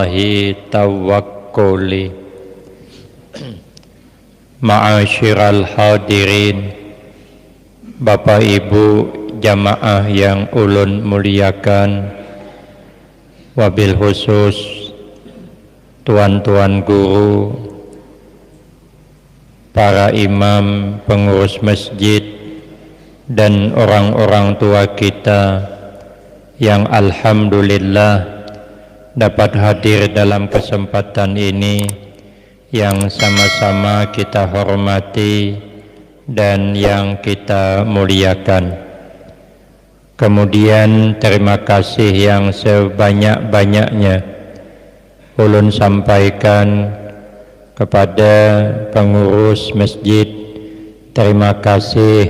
Allahi tawakkuli. Ma'asyiral hadirin, Bapak Ibu jamaah yang ulun muliakan, wabil khusus tuan-tuan guru, para imam, pengurus masjid, dan orang-orang tua kita yang alhamdulillah dapat hadir dalam kesempatan ini yang sama-sama kita hormati dan yang kita muliakan. Kemudian terima kasih yang sebanyak-banyaknya ulun sampaikan kepada pengurus masjid. Terima kasih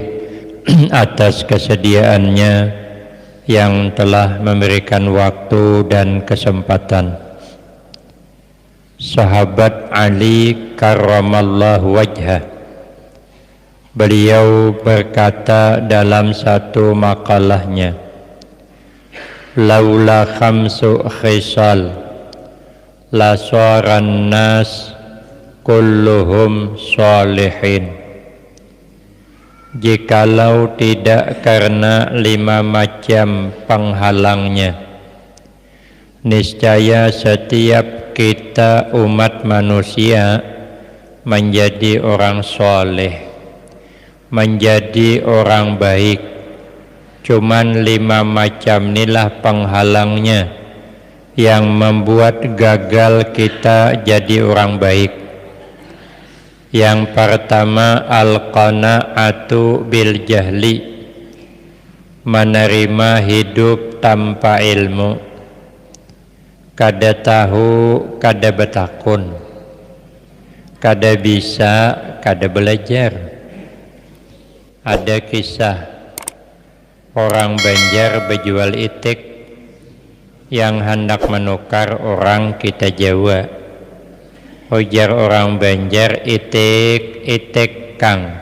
atas kesediaannya yang telah memberikan waktu dan kesempatan. Sahabat Ali karramallahu wajhah, beliau berkata dalam satu makalahnya, laula khamsu khisal la saran nas kulluhum sholihin. Jikalau tidak karena 5 macam penghalangnya, niscaya setiap kita umat manusia menjadi orang soleh, menjadi orang baik. Cuman 5 macam inilah penghalangnya yang membuat gagal kita jadi orang baik. Yang pertama, al-qana'atu bil jahli, menerima hidup tanpa ilmu. Kada tahu, kada betakun, kada bisa, kada belajar. Ada kisah orang Banjar berjual itik yang hendak menukar orang kita Jawa. Ujar orang Banjar, itik kang.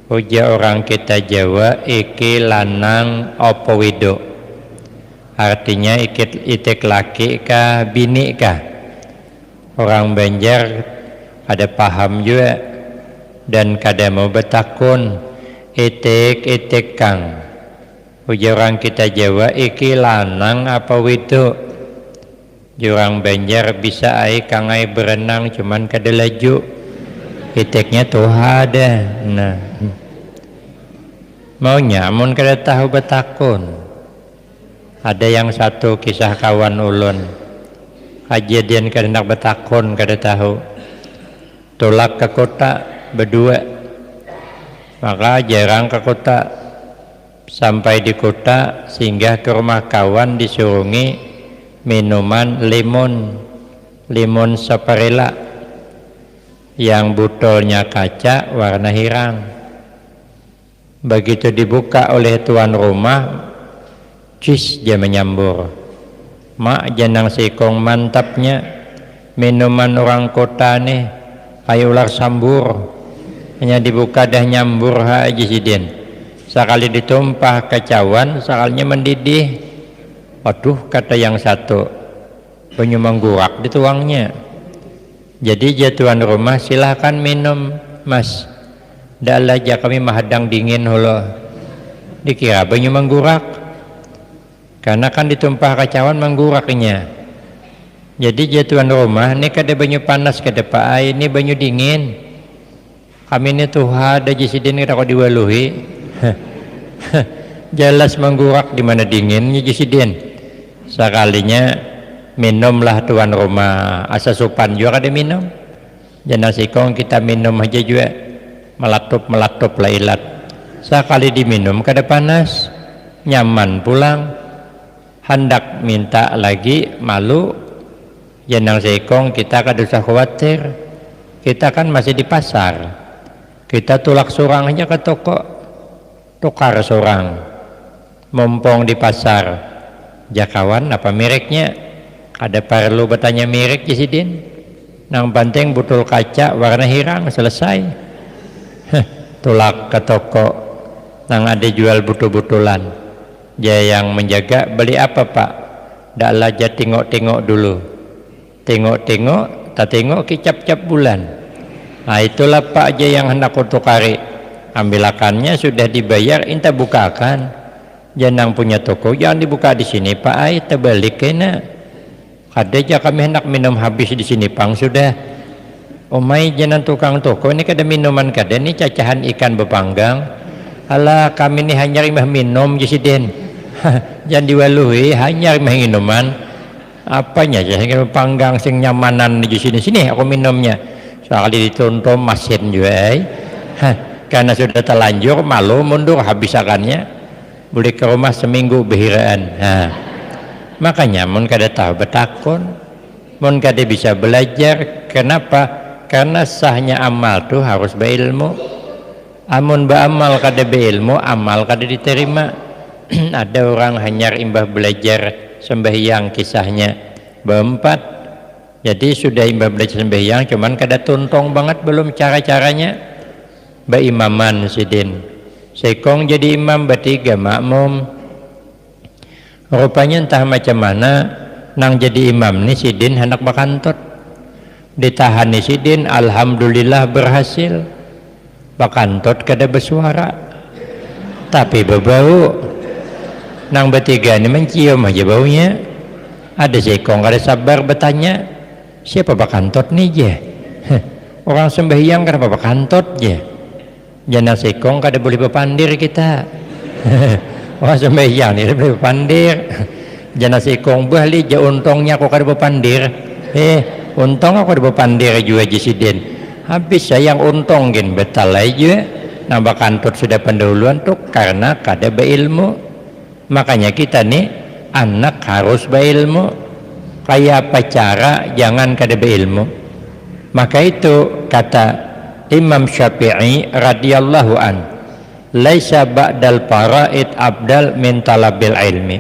Ujar orang kita Jawa, iki lanang opo wido. Artinya itik laki kah bini kah. Orang Banjar ada paham juga dan kada mau betakun, itik kang. Ujar orang kita Jawa, iki lanang apa wido. Jurang Banjar bisa ai kang ai berenang cuman kada laju, itiknya tuh ada. Nah, mau nyamun kada tahu betakun. Ada yang satu kisah kawan ulun, kejadian kada nak betakun kada tahu, tolak ke kota berdua, maka jarang ke kota. Sampai di kota singgah ke rumah kawan, disurungi minuman limon saparilla yang botolnya kaca warna hirang. Begitu dibuka oleh tuan rumah, cis dia menyambur, mak janang sikong mantapnya minuman orang kota nih, ayo ular sambur. Hanya dibuka dah nyambur haji sidin, sekali ditumpah kecawan sekalinya mendidih. Waduh, kata yang satu, banyu menggurak dituangnya. Jadi jatuhan rumah, silahkan minum mas, dak aja kami mahadang dingin holo. Dikira banyu menggurak, karena kan ditumpah kacawan mengguraknya. Jadi jatuhan rumah, ini kada banyu panas kada paai, ini banyu dingin. Kami ini tuh ada jisidin kita kok diwaluhi. Jelas menggurak di mana dinginnya jisidin. Sekalinya minumlah tuan rumah, asa supan juga kada minum. Jangan sikong kita minum aja juga, melatup lah ilat. Sekali diminum kada panas, nyaman pulang. Hendak minta lagi malu. Jangan sikong kita kada usah khawatir. Kita kan masih di pasar. Kita tulak surang aja ke toko, tukar surang. Mumpung di pasar. Jakawan apa mereknya, ada perlu bertanya merek jisidin. Nang banteng botol kaca warna hirang, selesai. Tulak ke toko, nang ada jual botol-botolan. Dia yang menjaga, beli apa pak? Dak laja tengok-tengok dulu. tengok-tengok, tak tengok kicap-cap bulan. Nah itulah Pak aja yang hendak kutukari, ambilakannya sudah dibayar, inta bukakan. Jangan punya toko, jangan dibuka di sini Pak, ay terbalik kena. Ada aja kami hendak minum habis di sini Pang sudah. Omai jangan tukang toko ini kada minuman kada ini cacahan ikan bepanggang. Alah kami ini hanya rimah minum jesiden. Jangan diwaluhi hanya rimah minuman. Apanya aja yang bepanggang sing nyamanan di sini aku minumnya. Soalnya ditonton mesin juga. Karena sudah terlanjur malu mundur habisakannya. Boleh ke rumah seminggu behiraan. Makanya mun kada tahu betakon, mun kada bisa belajar. Kenapa? Karena sahnya amal tuh harus berilmu. Amun beramal kada berilmu, amal kada diterima. Ada orang hanya imbah belajar sembahyang kisahnya berempat. Jadi sudah imbah belajar sembahyang, cuman kada tuntong banget belum cara-caranya. Baimaman sidin. Sekong jadi imam bertiga makmum. Rupanya entah macam mana nang jadi imam ni sidin hendak bakantot. Ditahan ni sidin, alhamdulillah berhasil. Bakantot kada bersuara. Tapi berbau. Nang bertiga ni mencium aja baunya. Ada sekong kada sabar bertanya, siapa bakantot ni je? Orang sembahyang kenapa bakantot je? Jangan sekong kada boleh berpandir kita. Orang sembahyang ni boleh berpandir. Jangan sekong bali je untungnya aku kada berpandir. Untung aku ada berpandir juga jesiden. Habis sayang untung gen betal aja. Nambah kantut sudah pendahuluan tuh karena kada berilmu. Makanya kita nih anak harus berilmu. Kayak apa cara jangan kada berilmu. Maka itu kata Imam Syafi'i radhiyallahu an, laisa ba'dal faraid abdal min talabil ilmi.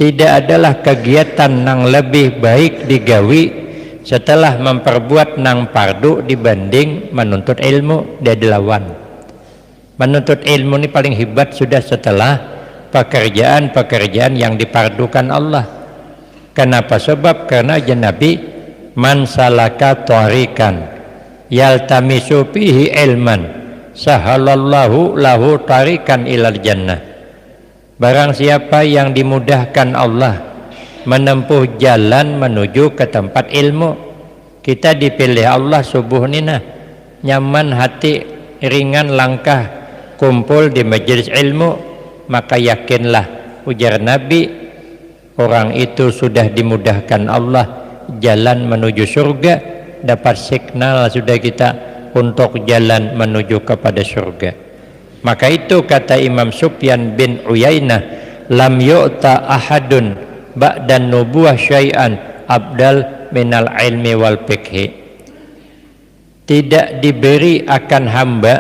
Tidak adalah kegiatan yang lebih baik digawi setelah memperbuat nang pardu dibanding menuntut ilmu. Dia dilawan. Menuntut ilmu ini paling hebat sudah setelah pekerjaan-pekerjaan yang dipardukan Allah. Kenapa? Sebab karena Nabi man salaka tarikan yaltamisu fihi ilman sahalallahu lahu tarikan ilal jannah. Barang siapa yang dimudahkan Allah menempuh jalan menuju ke tempat ilmu. Kita dipilih Allah subuh nina, nyaman hati, ringan langkah, kumpul di majelis ilmu, maka yakinlah ujar Nabi, orang itu sudah dimudahkan Allah jalan menuju surga, dapat signal sudah kita untuk jalan menuju kepada surga. Maka itu kata Imam Sufyan bin Uyainah, lam yu'ta ahadun ba'dan nubuwah syai'an abdal minal ilmi wal fiqhi. Tidak diberi akan hamba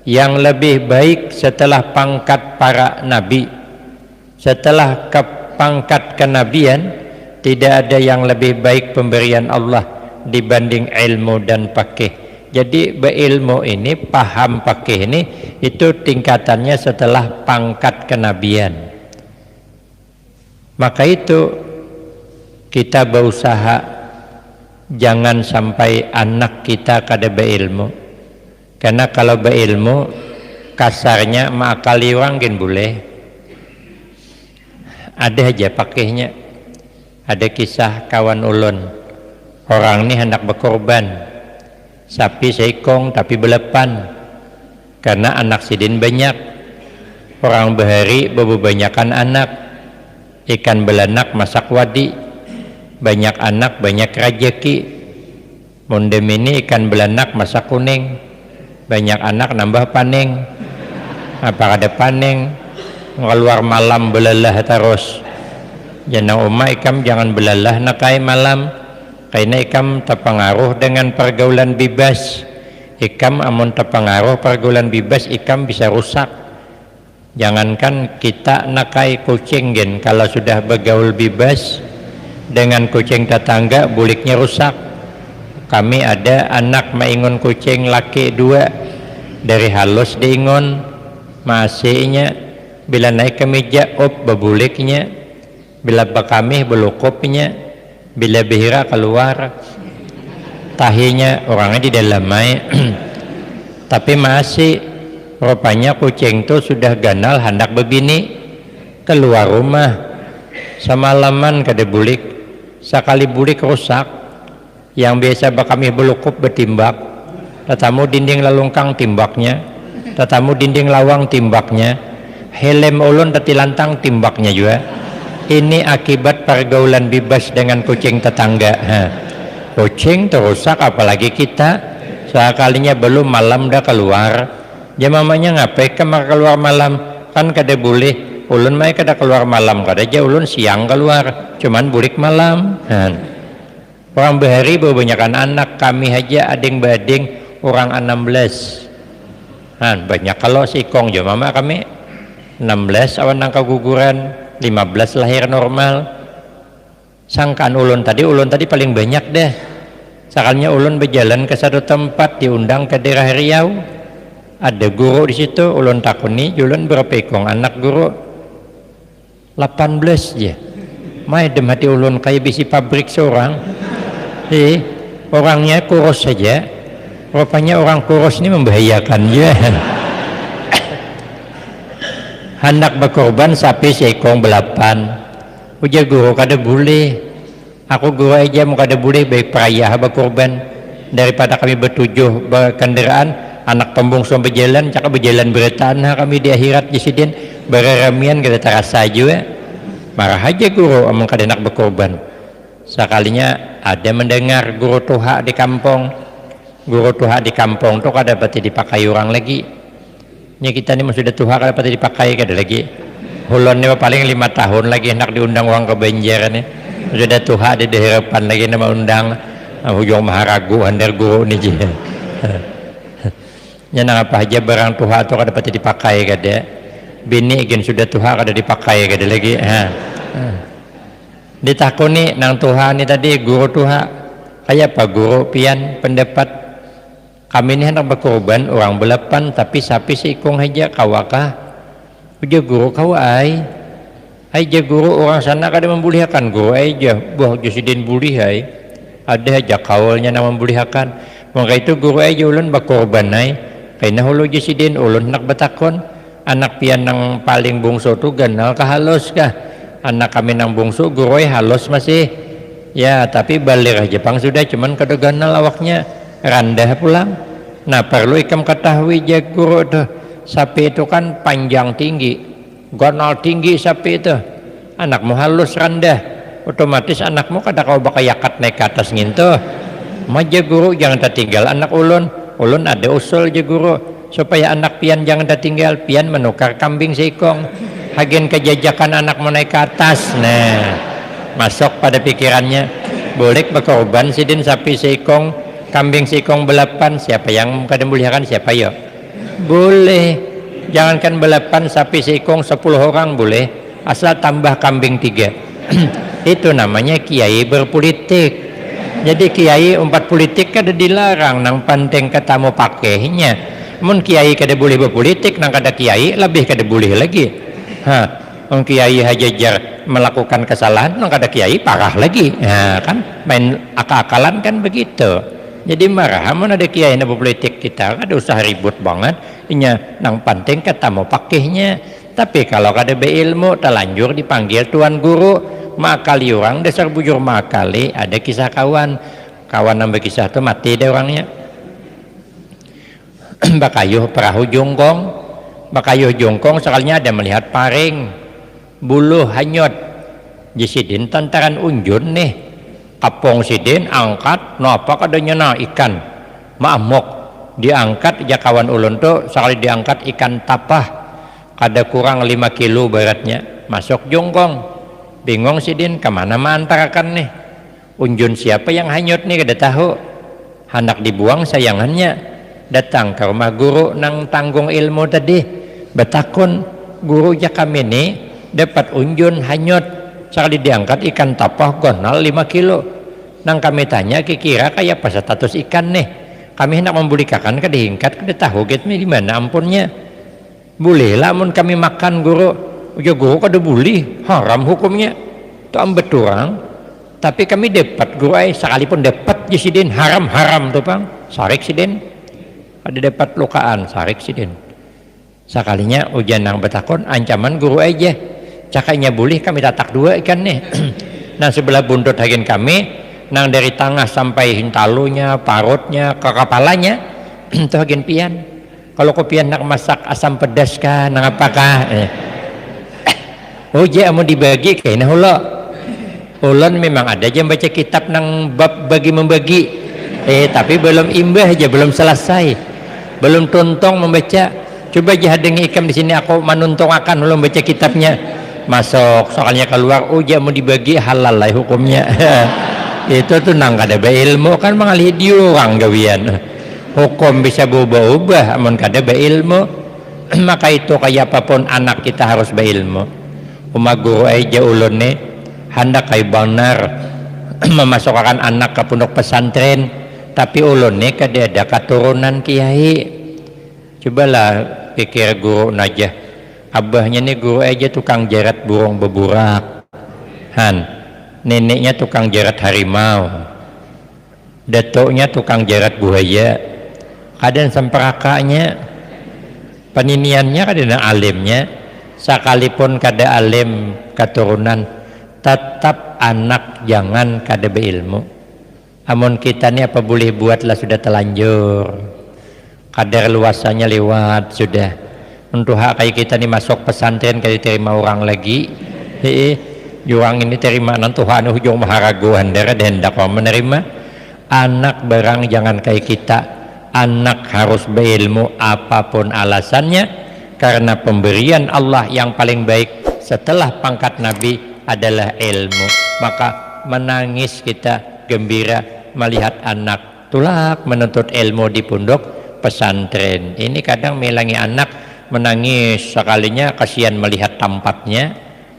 yang lebih baik setelah pangkat para nabi. Setelah pangkat kenabian, tidak ada yang lebih baik pemberian Allah dibanding ilmu dan fikih. Jadi berilmu ini, paham fikih ini, itu tingkatannya setelah pangkat kenabian. Maka itu kita berusaha jangan sampai anak kita kada berilmu. Karena kalau berilmu kasarnya makali orang kan boleh. Ada aja pakainya. Ada kisah kawan ulun. Orang ini hendak berkorban. Sapi seekong tapi belepan. Karena anak sidin banyak. Orang bahari bebanyakan anak. Ikan belanak masak wadi, banyak anak banyak rejeki. Mundem ini ikan belanak masak kuning, banyak anak nambah paning. Apa ada paning ngeluar malam belalah terus. Jangan ikam jangan belalah nakai malam, karena ikam terpengaruh dengan pergaulan bebas. Ikam amun terpengaruh pergaulan bebas, ikam bisa rusak. Jangankan kita nakai kucing gen, kalau sudah bergaul bebas dengan kucing tetangga buliknya rusak. Kami ada anak maingun kucing laki 2 dari halus diingun masihnya, bila naik ke meja bebuliknya, bila bakamih belukupnya, bila bihira keluar, tahinya orangnya di dalam tapi masih rupanya kucing itu sudah ganal hendak berbini, keluar rumah semalaman kada bulik, sekali bulik rusak, yang biasa kami belukup bertimbak, tetamu dinding lalungkang timbaknya, tetamu dinding lawang timbaknya, helm ulun tati lantang timbaknya juga. Ini akibat pergaulan bebas dengan kucing tetangga. Kucing terusak, apalagi kita sekalinya belum malam dah keluar. Ya mamanya ngapain kemar keluar malam, kan kada boleh. Ulun mai kada keluar malam, kada aja ulun siang keluar, cuman bulik malam. Orang bahari berbanyakan anak, kami aja ading bading orang 16. Banyak kalau sikong jo mama kami 16 awan nang keguguran, 15 lahir normal. Sangkaan ulun tadi paling banyak deh. Sekalinya ulun berjalan ke satu tempat, diundang ke daerah Riau, ada guru di situ, ulun takuni ulun berapa ekong anak guru, 18 je. Mai dem hati ulun kayak bisi pabrik seorang. Orangnya kurus saja, rupanya orang kurus ini membahayakan je. Hendak berkorban sapi seekong 8. Ujar guru kada boleh. Aku guru aja mau kada boleh baik perayaan berkorban, daripada kami bertujuh berkendaraan, anak pembungsu berjalan, cakap berjalan bertanah kami di akhirat jasidin berramian kada terasa juga. Marah aja guru omong kada nak berkorban. Sekalinya ada mendengar guru tuha di kampung. Guru tuha di kampung tu kada dapat dipakai orang lagi. Nya kita ni sudah tuha kada dapat dipakai kada lagi. Hulon ni paling 5 tahun lagi hendak diundang uang ke Banjar ni. Sudah tuha di harapan lagi nama undang hujung maharagu handar guru ni je. Nya nang apa aja barang tuha tu kada dapat dipakai kada. Bini gen sudah tuha kada dipakai kada lagi. Ditakuni nang tuha ni tadi guru tuha, kayak apa guru pian pendapat kami ni hendak berkorban orang 8 tapi sapi seekong aja kawakah. Uja guru kau ai je guru orang sana kada membulihakan guru aja buah jasidin bulih ai ada aja kaulnya nama membulihakan. Maka itu guru aja ulun berkorban ai kaina hulu jasidin ulun nak betakon anak pian nang paling bungsu tu ganal ka halus kah, anak kami nang bungsu guru halus masih ya, tapi balik aja pang sudah cuman kada ganal awaknya randah pulang. Nah perlu ikam ketahui je guru tu, sapi itu kan panjang tinggi, ganal tinggi sapi itu, anakmu halus rendah, otomatis anakmu kada kau bakal yakat naik ke atas ngintu. Maja guru jangan tertinggal anak ulun ada usul je guru supaya anak pian jangan tertinggal, pian menukar kambing seekong, hagen kejajakan anakmu naik ke atas. Nah masuk pada pikirannya boleh berkorban sidin sapi seekong, kambing seekong 8, siapa yang kada muliakan siapa ya? Boleh. Jangankan 8 sapi seekong 10 orang boleh, asal tambah kambing 3. Itu namanya kiai berpolitik. Jadi kiai umpat politik kada dilarang nang penting katamu pakainya. Mun kiai kada boleh berpolitik nang kada kiai lebih kada boleh lagi. Kiai hajajar melakukan kesalahan nang kada kiai parah lagi. Kan main akal-akalan kan begitu. Jadi marah mun ada kiai na berpolitik kita kada usah ribut banget. Inya nang penting katamu pakainya. Tapi kalau kada beilmu telanjur dipanggil tuan guru, makali orang dasar bujur makali. Ada kisah kawan yang berkisah tu mati deh orangnya. Bakayuh perahu jongkong sekalinya ada melihat paring buluh hanyut jisidin tantaran unjun nih kapong sidin angkat no apa kadanya na ikan maamok diangkat ya kawan ulun tuh sekali diangkat ikan tapah kada kurang 5 kilo beratnya masuk jongkong. Bingung sidin kemana mantarakan nih unjun siapa yang hanyut nih kada tahu, hendak dibuang sayangannya. Datang ke rumah guru nang tanggung ilmu tadi, betakun guru ya kami nih dapat unjun hanyut sekali diangkat ikan tapah gonal 5 kilo. Nang kami tanya kira kayak apa status ikan nih, kami hendak membulikakan ke diingkat kada tahu gitu di mana ampunnya. Boleh lah mun kami makan guru, uja guru kada boleh, haram hukumnya. Tu ambet orang Tapi kami dapat guru sekalipun dapat jisidin haram tuh bang, sarik sidin. Ada dapat lukaan sarik sidin. Sekalinya ujian nang betakon ancaman guru aja. Cakanya boleh kami tatak dua ikan nih. Nah sebelah buntut hakin kami, nang dari tengah sampai hintalunya, parutnya, ke kepalanya, itu hakin pian. Kalau kau pian nak masak asam pedas kah, nang apakah? Oh ja mau dibagi kayaknya hula. Ulun memang ada aja baca kitab nang bab bagi membagi. Tapi belum imbah aja, belum selesai. Belum tuntong membaca. Coba aja hadengi ikam di sini aku menuntong akan belum baca kitabnya. Masuk soalnya keluar, oh ja mau dibagi halal lah hukumnya. Itu tuh nang kada beilmu kan mengalih diurang gawian. Hukum bisa berubah-ubah amun kada beilmu. Maka itu kayak apapun anak kita harus beilmu. Guru aja ulun nih hendak kayak benar memasukkan anak ke pondok pesantren, tapi ulun nih kada ada keturunan kiai. Cobalah pikir guru najah, abahnya nih guru aja tukang jarat burung beburak, neneknya tukang jarat harimau, datuknya tukang jarat buaya, kadang semperakanya, peniniannya kadang alimnya. Sekalipun kada alim keturunan, tetap anak jangan kada beilmu. Amun kita ni apa boleh buatlah sudah telanjur, kadar luasannya lewat sudah. Untuk hak kayak kita ni masuk pesantren kada terima orang lagi, juang ini terima nantuhan hujung maharaguan darah hendak menerima. Anak barang jangan kayak kita, anak harus beilmu apapun alasannya. Karena pemberian Allah yang paling baik setelah pangkat Nabi adalah ilmu. Maka menangis kita gembira melihat anak tulak menuntut ilmu di pondok pesantren. Ini kadang melangi anak menangis sekalinya kasihan melihat tampaknya.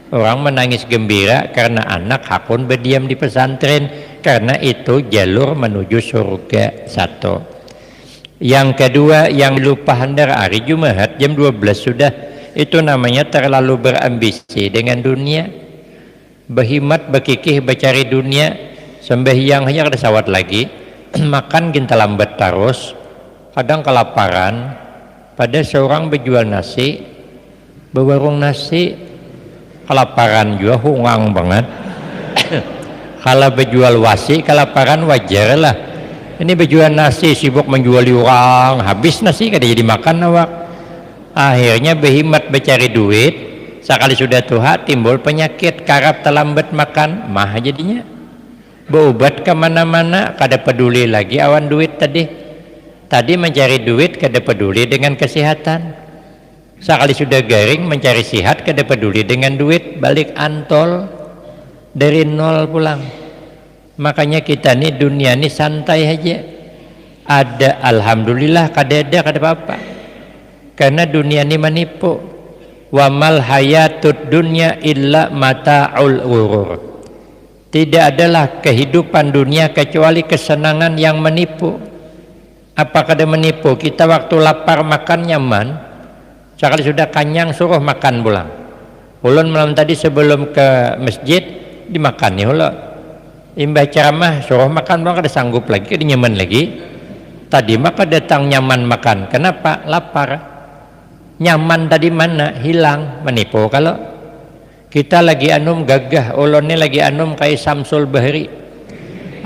Orang menangis gembira karena anak hakun berdiam di pesantren, karena itu jalur menuju surga satu. Yang kedua yang lupa handar hari Jumat jam 12 sudah, itu namanya terlalu berambisi dengan dunia, berhimat berkikih bercari dunia, sembahyang hanya ada sawat lagi, makan ginta lambat terus, kadang kelaparan. Pada seorang berjual nasi, berwarung nasi, kelaparan juga hungang banget. Kalau berjual wasi kelaparan wajar lah. Ini berjual nasi sibuk menjual orang, habis nasi kada jadi makan awak. Akhirnya berhimat bercari duit, sekali sudah tua timbul penyakit karap terlambat makan, mah jadinya berobat kemana-mana kada peduli lagi awan duit tadi mencari duit kada peduli dengan kesehatan. Sekali sudah garing mencari sihat kada peduli dengan duit, balik antol dari nol pulang. Makanya kita nih dunia nih santai aja, ada alhamdulillah, kada ada kada apa-apa, karena dunia ini menipu. Wa mal hayatud dunya illa mata'ul ghurur. Tidak adalah kehidupan dunia kecuali kesenangan yang menipu. Apa kada menipu? Kita waktu lapar makan nyaman, sekali sudah kenyang suruh makan pulang. Ulun malam tadi sebelum ke masjid dimakan nih ulo. Imbah ceramah suruh makan bang kada sanggup lagi, kada nyaman lagi. Tadi maka datang nyaman makan. Kenapa? Lapar. Nyaman tadi mana? Hilang. Menipu. Kalau kita lagi anum gagah, ulun ni lagi anum kayak Samsul Bahri.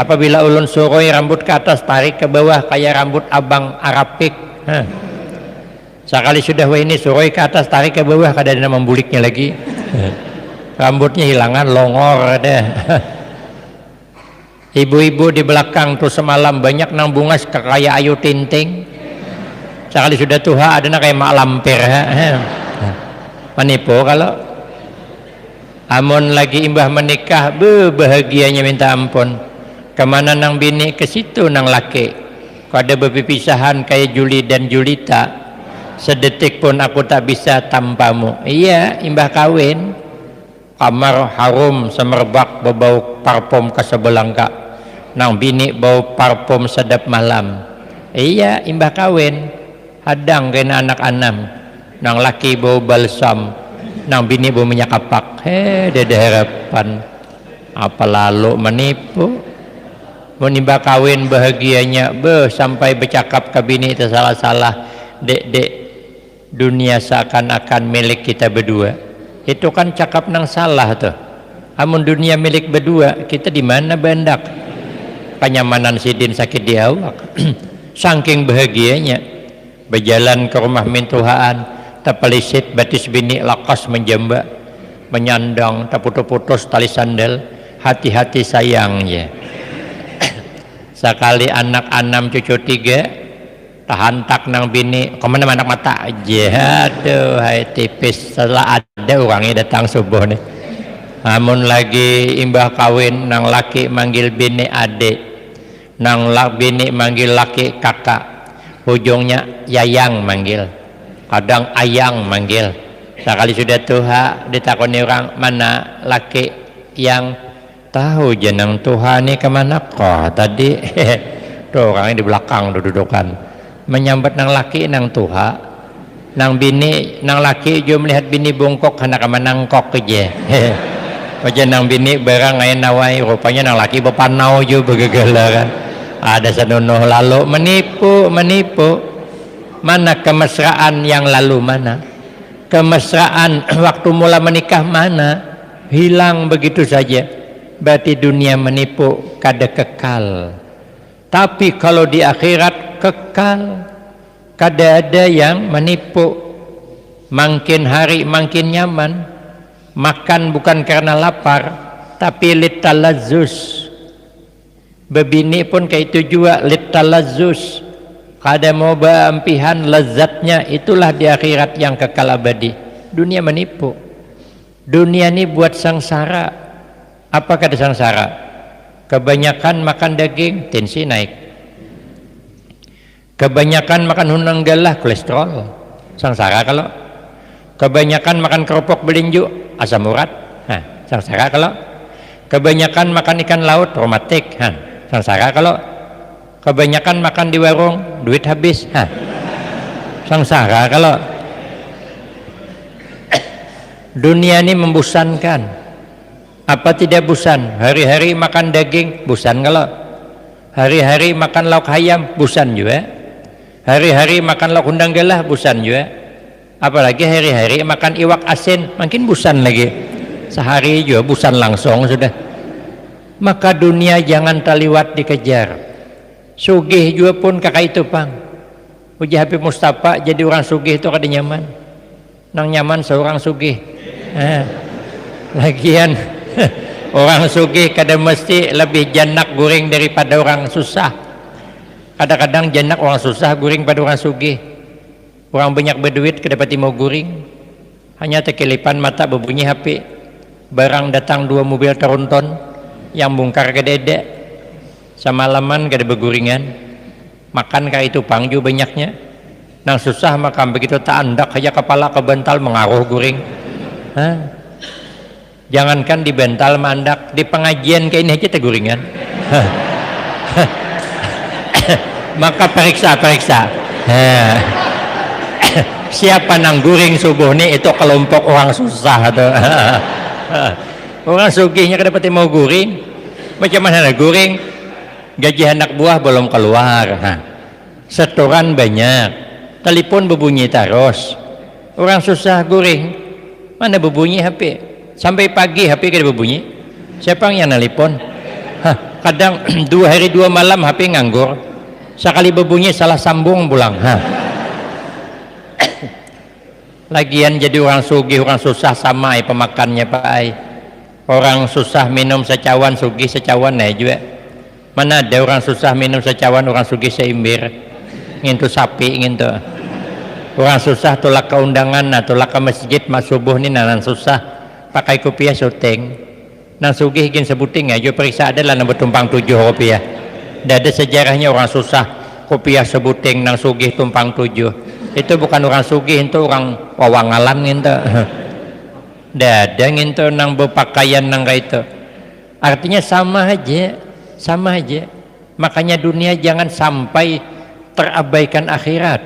Apabila ulun suruh rambut ke atas tarik ke bawah kayak rambut abang Arapik. Sekali sudah ini suruh ke atas tarik ke bawah kada ada membuliknya lagi. Rambutnya hilangan longor ada. Ibu-ibu di belakang tuh semalam banyak nang bungas kayak Ayu Tinting. Sekali sudah tua ada kayak mak lampir. Menipu. Kalau amun lagi imbah menikah bahagianya minta ampun. Kemana nang bini ke situ nang laki. Kau ada berpisahan kayak Juli dan Julita. Sedetik pun aku tak bisa tanpamu. Iya, imbah kawin kamar harum semerbak berbau parfum Casablanca. Nang bini bau parfum sedap malam. Iya, imbah kawin hadang kena anak anam. Nang laki bau balsam, nang bini bau minyak kapak. Dada harapan. apa lalu menipu menimba kawin bahagianya sampai bercakap ke bini itu salah-salah, dek dunia seakan-akan milik kita berdua. Itu kan cakap nang salah tuh. Amun dunia milik berdua, kita di mana bandak? Kenyamanan sidin sakit di awak. Saking bahagianya berjalan ke rumah mintuhaan, tapalisit batis bini lakas menjamba, menyandang taputus-putus tali sandal, hati-hati sayangnya. Sekali anak 6 cucu 3 tahantak nang bini kemana-mana mata aja, aduh hai tipis. Setelah ada orangnya datang subuh nih, amun lagi imbah kawin nang laki manggil bini adik, nang bini manggil laki kakak, ujungnya yayang manggil, kadang ayang manggil. Sekali sudah tuha ditakoni orang, mana laki yang tahu jenang Tuhan ini kemana kok tadi. Tuh orangnya di belakang dudukan menyambat nang laki nang Tuhan, nang bini nang laki juga melihat bini bongkok karena kemana nangkok aja. Aja nang bini barang ngain nawai, rupanya nang laki bepanau juga begegala kan. Ada sanonoh lalu menipu. Mana kemesraan yang lalu, mana kemesraan waktu mula menikah, mana hilang begitu saja. Berarti dunia menipu kada kekal. Tapi kalau di akhirat kekal, kada ada yang menipu. Makin hari makin nyaman, makan bukan karena lapar tapi litalazzus. Bebini pun kayak itu juga litalazzus, kada mau beampihan lezatnya. Itulah di akhirat yang kekal abadi. Dunia menipu. Dunia ini buat sangsara. Apa kata sangsara? Kebanyakan makan daging tensi naik, kebanyakan makan hunang galah kolesterol, sangsara. Kalau kebanyakan makan kerupuk belinju asam urat, sangsara. Kalau kebanyakan makan ikan laut rematik, sangsara. Kalau kebanyakan makan di warung duit habis, sangsara. Kalau dunia ini membosankan. Apa tidak bosan? Hari-hari makan daging bosan. Kalau hari-hari makan lauk ayam bosan juga. Hari-hari makan lauk undang galah bosan juga. Apalagi hari-hari makan iwak asin makin bosan lagi. Sehari juga bosan langsung sudah. Maka dunia jangan taliwat dikejar. Sugih juga pun kakak itu pang. Uji Habib Mustafa jadi orang sugih itu kada nyaman. Nang nyaman seorang sugih. Lagian orang sugih kada mesti lebih janak guring daripada orang susah. Kadang-kadang janak orang susah guring pada orang sugih. Orang banyak berduit kedapati mau guring, hanya tekelipan mata berbunyi HP. Barang datang 2 mobil tronton yang bongkar ke dedek. Semalaman kada berguringan. Makan kayak itu pangju banyaknya. Nang susah makan begitu tak andak aja kepala ke bantal mengaruh guring. Jangankan di bental mandak, di pengajian kayak ini aja teguringan. Maka periksa. Siapa nang guring subuh nih, itu kelompok orang susah tuh. Orang sugihnya kedapati mau guring, macam mana guring? Gaji anak buah belum keluar, setoran banyak, telepon berbunyi terus. Orang susah guring, mana berbunyi HP? Sampai pagi HP kada berbunyi. Siapa yang nelpon? Kadang 2 hari 2 malam HP nganggur. Sekali berbunyi salah sambung pulang. Lagian jadi orang sugih orang susah sama pemakannya Pak ai. Orang susah minum secawan, sugih secawan juga. Mana ada orang susah minum secawan, orang sugih seimbir. Ngintu sapi ngintu. Orang susah tolak ke undangan, tolak ke masjid mas subuh nih nanan susah. Pakai kopiah syuting nang sugih ingin sebuting aja periksa adalah nang bertumpang 7 kopiah. Dah ada sejarahnya orang susah kopiah sebuting nang sugih tumpang 7. Itu bukan orang sugih, itu orang wawangalan gitu. Dah ada gitu nang berpakaian nang kayak itu. Artinya sama aja. Makanya dunia jangan sampai terabaikan akhirat.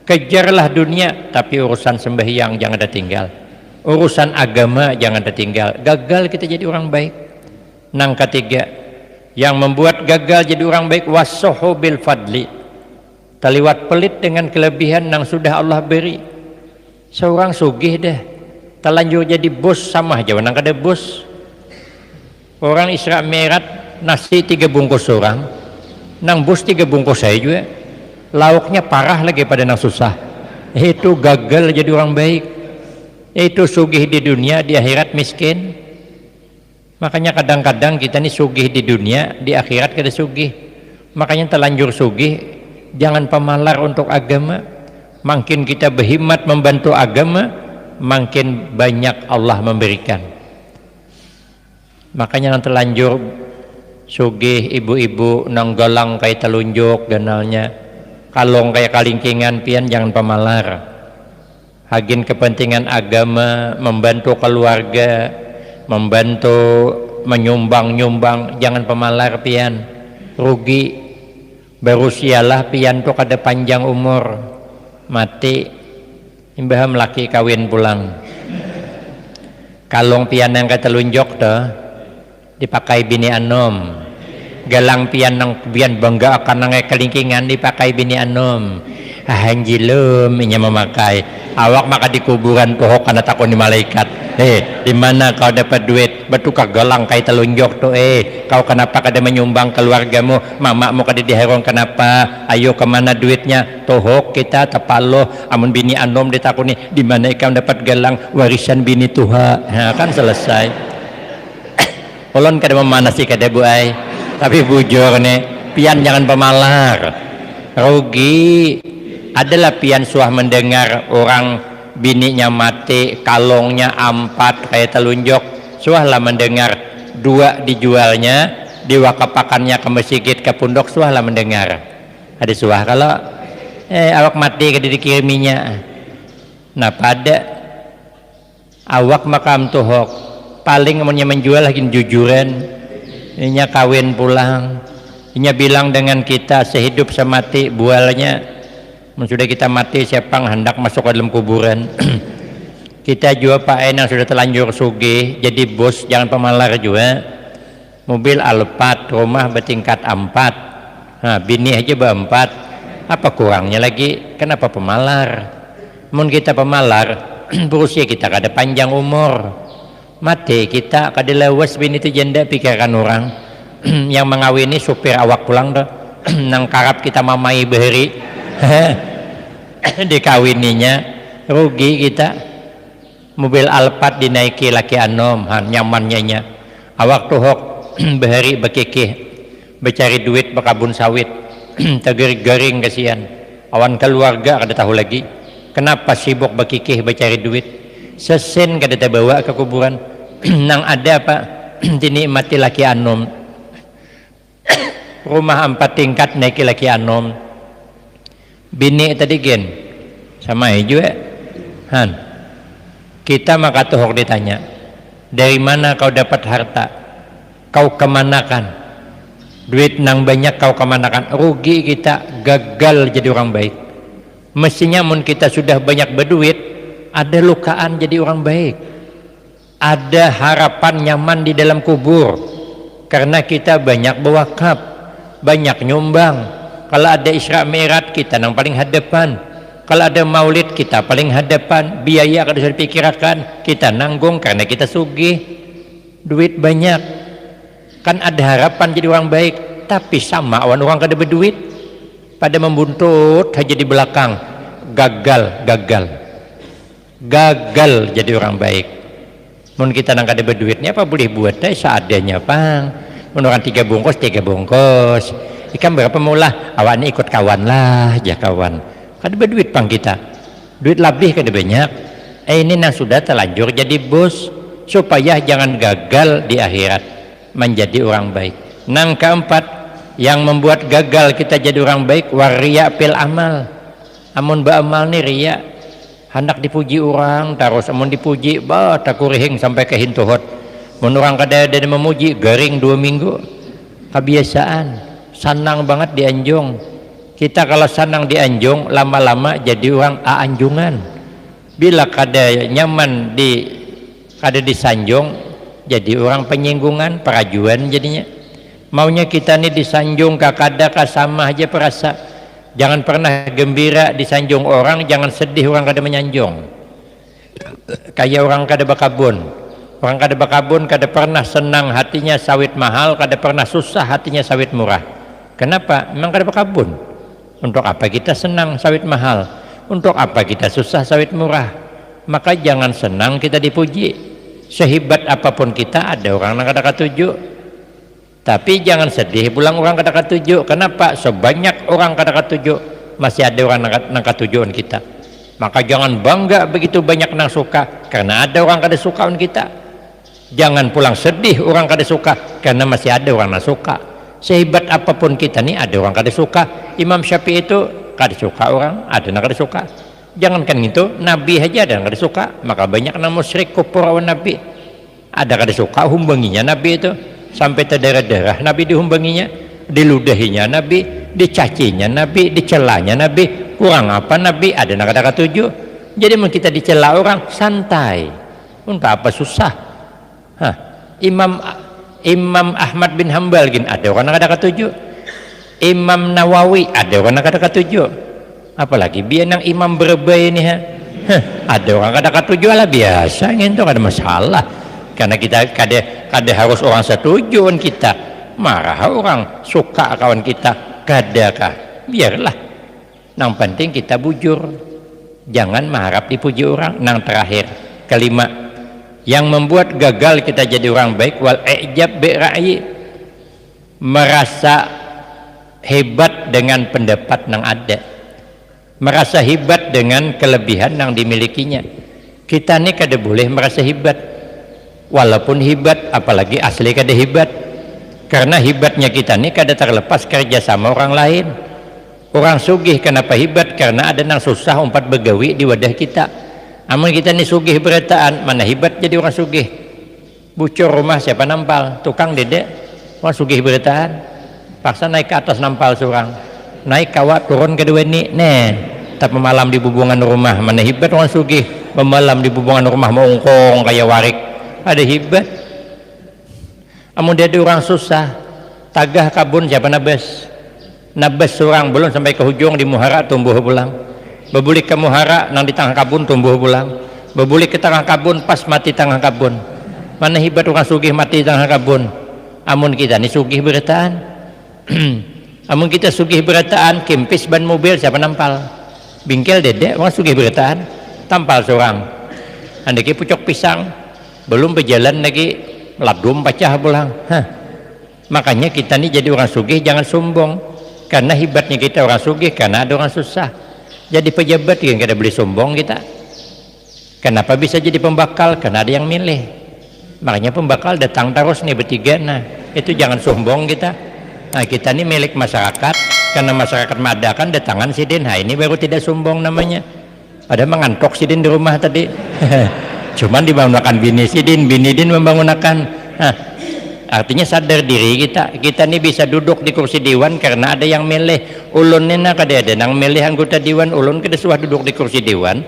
Kejarlah dunia, tapi urusan sembahyang jangan ada tinggal. Urusan agama jangan tertinggal. Gagal kita jadi orang baik. Nang ketiga, yang membuat gagal jadi orang baik wasoho bil fadli, terliwat pelit dengan kelebihan yang sudah Allah beri. Seorang sugih dah terlanjur jadi bos sama aja nang kada bos. Orang Isra Mi'raj nasi 3 bungkus orang, nang bos 3 bungkus saya juga, lauknya parah lagi pada nang susah. Itu gagal jadi orang baik. Itu sugih di dunia, di akhirat miskin. Makanya kadang-kadang kita ini sugih di dunia, di akhirat kada sugih. Makanya terlanjur sugih, jangan pemalar untuk agama. Makin kita berhimmat membantu agama, makin banyak Allah memberikan. Makanya yang terlanjur sugih ibu-ibu nang galang kayak telunjuk ganalnya, kalong kayak kalingkingan pian jangan pemalar. Hagin kepentingan agama, membantu keluarga, membantu menyumbang-nyumbang, jangan pemalar pian. Rugi baru sialah pian tuh kada panjang umur, mati imbah laki kawin pulang. Kalong pian yang ketelunjuk tuh dipakai bini anom, galang pian nang bian bangga akan nang kelingkingan dipakai bini anom. Hanjilum inya memakai awak maka di kuburan pohok karena takut di malaikat. Di mana kau dapat duit bertukar galang kayak telunjuk tuh? Kau kenapa kada menyumbang keluargamu, mamamu kada diherong kenapa? Ayo kemana duitnya? Tohok kita tapalo amun bini anom ditakuni di mana kau dapat galang warisan bini tuha. Nah, kan selesai. Ulun kada memanasi kada buai, tapi bujur nih pian jangan pemalar. Rugi adalah pian suah mendengar orang bininya mati, kalongnya 4 kayak telunjuk, suahlah mendengar 2 dijualnya, diwakapakannya ke masjid ke pondok, suahlah mendengar. Ada suah kalau awak mati kada dikiriminya. Nah pada awak makam tuhok paling amunnya menjual lagi jujuran, inya kawin pulang, inya bilang dengan kita sehidup semati bualnya. Sudah kita mati siapang hendak masuk ke dalam kuburan. Kita juga Pak yang sudah terlanjur sugih jadi bos, jangan pemalar juga. Mobil Alphard, rumah bertingkat 4, nah, bini aja ber-4, apa kurangnya lagi? Kenapa pemalar? Mun kita pemalar berusia kita kada panjang umur, mati kita kada lewas bini itu janda pikiran orang. Yang mengawini supir awak pulang dah nang karap kita mamai beheri dikawininya, rugi kita. Mobil Alphard dinaiki laki anom, nyamannya nya. Awak tuhok behari bekikih becari duit bekabun sawit teger-gering kasihan. Awan keluarga kada tahu lagi kenapa sibuk bekikih becari duit. Sesen kada terbawa ke kuburan. Nang ada apa dinikmati laki anom. Rumah 4 tingkat naiki laki anom. Bini tadi gen sama juga kita maka tuhok ditanya, dari mana kau dapat harta, kau kemanakan duit nang banyak, kau kemanakan? Rugi kita, gagal jadi orang baik. Mestinya mun kita sudah banyak berduit, ada lukaan jadi orang baik, ada harapan nyaman di dalam kubur karena kita banyak berwakaf, banyak nyumbang. Kalau ada Isra Mi'raj kita yang paling hadapan, kalau ada maulid kita paling hadapan, biaya kada usah dipikirkan, kita nanggung karena kita sugih, duit banyak. Kan ada harapan jadi orang baik, tapi sama awan orang kada berduit, pada membuntut aja di belakang, gagal jadi orang baik. Mun kita nang kada berduitnya apa boleh buat seadanya pang. Mun orang 3 bungkus ikan berapa mula awak ini ikut kawan lah aja kawan, kada berduit pang kita, duit lebih kada banyak. Ini nang sudah terlanjur jadi bos, supaya jangan gagal di akhirat menjadi orang baik. Nang keempat yang membuat gagal kita jadi orang baik, waria pil amal. Amun beramal ni riya, hendak dipuji orang terus, amun dipuji bah takurihing sampai ke hintuhot. Mun orang kada ada memuji garing 2 minggu, kebiasaan. Sanang banget di anjung. Kita kalau sanang di anjung, lama-lama jadi orang anjungan. Bila kada nyaman kada disanjung, jadi orang penyinggungan, perajuan jadinya. Maunya kita nih disanjung kakada sama aja perasa. Jangan pernah gembira disanjung orang, jangan sedih orang kada menyanjung. Kayak orang kada bakabun. Orang kada bakabun kada pernah senang hatinya sawit mahal, kada pernah susah hatinya sawit murah. Kenapa? Memang kada bakabun. Untuk apa kita senang sawit mahal? Untuk apa kita susah sawit murah? Maka jangan senang kita dipuji. Sehebat apapun kita ada orang yang kada katuju. Tapi jangan sedih pulang orang kada katuju. Kenapa? Sebanyak orang kada katuju, masih ada orang yang katujuan kita. Maka jangan bangga begitu banyak yang suka, karena ada orang kada sukaan kita. Jangan pulang sedih orang kada suka, karena masih ada orang yang suka. Sehebat apapun kita nih ada orang kada suka. Imam Syafi'i itu kada suka orang, ada yang kada suka. Jangankan itu, Nabi aja ada yang kada suka. Maka banyak yang musyrik kufur awan Nabi. Ada kada suka humbanginya Nabi itu. Sampai terdarah-darah Nabi dihumbanginya, diludahinya Nabi, dicacinya Nabi, dicelanya Nabi. Kurang apa Nabi? Ada nak ada tujuh. Jadi mau kita dicela orang santai. Untuk apa susah? Hah. Imam Ahmad bin Hambal gini, ada orang nak ada tujuh. Imam Nawawi ada orang nak ada tujuh. Apalagi biar nang imam berbaik ini ha. Ada orang ada tujuh lah biasa, itu ada masalah. Karena kita kada harus orang setujuan kita, marah orang, suka kawan kita, kadakah, biarlah. Yang penting kita bujur, jangan mengharap dipuji orang. Yang terakhir, kelima, yang membuat gagal kita jadi orang baik, wal ijab bi ra'yi, merasa hebat dengan pendapat yang ada, merasa hebat dengan kelebihan yang dimilikinya. Kita ini kada boleh merasa hebat. Walaupun hebat, apalagi asli kada hebat, karena hebatnya kita ini kada terlepas kerja sama orang lain. Orang sugih kenapa hebat? Karena ada yang susah umpat begawi di wadah kita. Amun kita ini sugih berataan, mana hebat jadi orang sugih? Bucur rumah siapa nampal? Tukang dedek, orang sugih berataan, paksa naik ke atas nampal seorang, naik kawat turun kedua ini, tapi malam di bubungan rumah, mana hebat orang sugih? Memalam di bubungan rumah mongkong kayak warik. Ada hebat. Amun dia ada orang susah, tagah kabun siapa nabes seorang belum sampai ke hujung di muhara tumbuh pulang. Bebulik ke muhara nang di tengah kabun tumbuh pulang. Bebulik ke tengah kabun pas mati tengah kabun. Mana hebat orang sugih mati tengah kabun. Amun kita ni sugih berataan. Amun kita sugih berataan, kempis ban mobil siapa nampal? Bingkel dedek orang sugih berataan, tampal seorang. Andai pucuk pisang belum berjalan lagi ladum pecah pulang. Makanya kita nih jadi orang sugih jangan sombong, karena hebatnya kita orang sugih karena ada orang susah. Jadi pejabat yang kita beli sombong kita. Kenapa bisa jadi pembakal? Karena ada yang milih. Makanya pembakal datang terus nih bertiga. Nah itu jangan sombong kita. Nah kita nih milik masyarakat, karena masyarakat madakan datangan sidin. Nah ini baru tidak sombong namanya. Ada mengantok sidin di rumah tadi. Cuman dibangunkan bini sidin, bini din membangunkan. Artinya sadar diri kita ini bisa duduk di kursi dewan karena ada yang milih. Ulun ini kada ada yang milih anggota dewan. Ulun kada suah duduk di kursi dewan.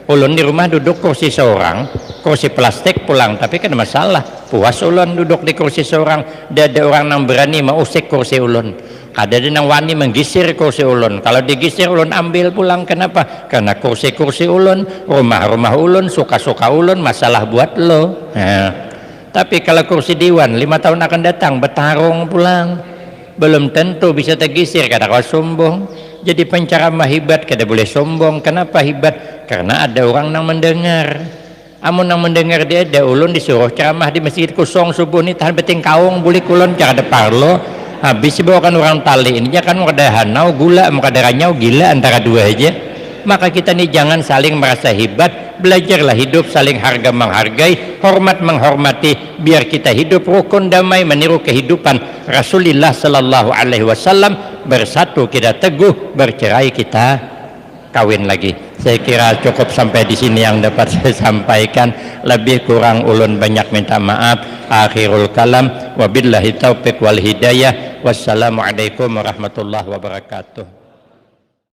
Ulun di rumah duduk kursi seorang, kursi plastik pulang, tapi kan masalah puas ulun duduk di kursi seorang. Ada orang yang berani mengusik kursi ulun, ada yang wani menggisir kursi ulun. Kalau digisir ulun ambil pulang. Kenapa? Karena kursi-kursi ulun, rumah-rumah ulun, suka-suka ulun, masalah buat lo. Tapi kalau kursi dewan 5 tahun akan datang bertarung pulang, belum tentu bisa tergisir. Kada kau sombong. Jadi penceramah hebat kada boleh sombong. Kenapa hebat? Karena ada orang yang mendengar. Amun yang mendengar dia ada ulun disuruh ceramah di masjid kosong subuh ni tahan beting kaung bulik ulun cara parlo habis dibawakan orang tali ini kan mau ada hanau gula mau ada ranyau gila antara dua aja. Maka kita ni jangan saling merasa hebat, belajarlah hidup saling harga menghargai, hormat menghormati, biar kita hidup rukun damai meniru kehidupan Rasulullah sallallahu alaihi wasallam. Bersatu kita teguh, bercerai kita kawin lagi. Saya kira cukup sampai di sini yang dapat saya sampaikan. Lebih kurang ulun banyak minta maaf. Akhirul kalam wabillahi taufiq wal hidayah. Wassalamualaikum warahmatullahi wabarakatuh.